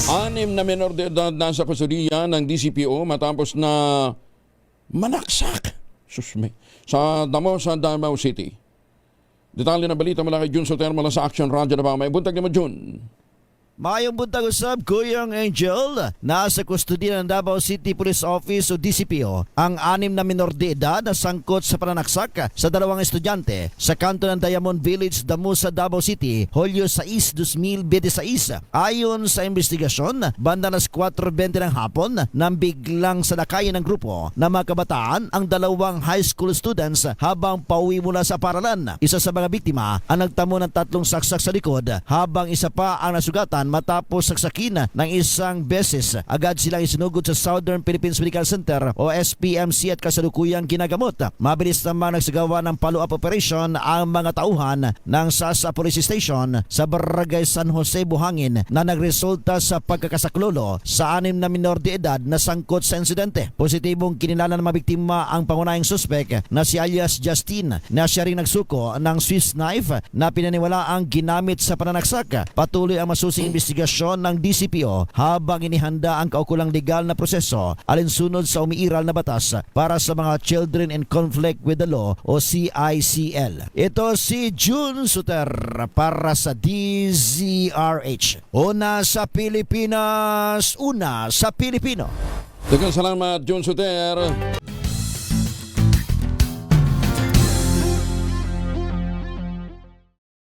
Anim na menor de edad nasa kustudiya ng DCPO matapos na manaksak sa Davao City. Detalye na balita mula kay Jun Soter mula sa Action Radio na ba? May buntag naman, Jun. Mayong buntag usab, Kuyang Angel. Nasa kustodiya ng Davao City Police Office o DCPO ang anim na minor de edad na sangkot sa pananaksak sa dalawang estudyante sa kanto ng Diamond Village, Damusa, Davao City, Hulyo 6, 2026. Ayon sa investigasyon, banda nas 4:20 ng hapon nang biglang salakayin ng grupo na mga kabataan ang dalawang high school students habang pauwi mula sa paralan. Isa sa mga biktima ang nagtamo ng 3 saksak sa likod habang isa pa ang nasugatan matapos saksakin ng isang beses. Agad silang isinugod sa Southern Philippines Medical Center o SPMC at kasalukuyang ginagamot. Mabilis naman nagsagawa ng follow-up operation ang mga tauhan ng Sasa Police Station sa Barangay San Jose, Buhangin na nagresulta sa pagkakasaklolo sa anim na minor de edad na sangkot sa insidente. Positibong kinilala ng mga biktima ang pangunahing suspek na si alias Justin na siya rin nagsuko ng Swiss knife na pinaniwala ang ginamit sa pananaksak. Patuloy ang masusing investigasyon ng DCPO habang inihanda ang kaukulang legal na proseso alinsunod sa umiiral na batas para sa mga Children in Conflict with the Law o CICL. Ito si Jun Suter para sa DZRH. Una sa Pilipinas, una sa Pilipino. Daghang salamat, Jun Soter.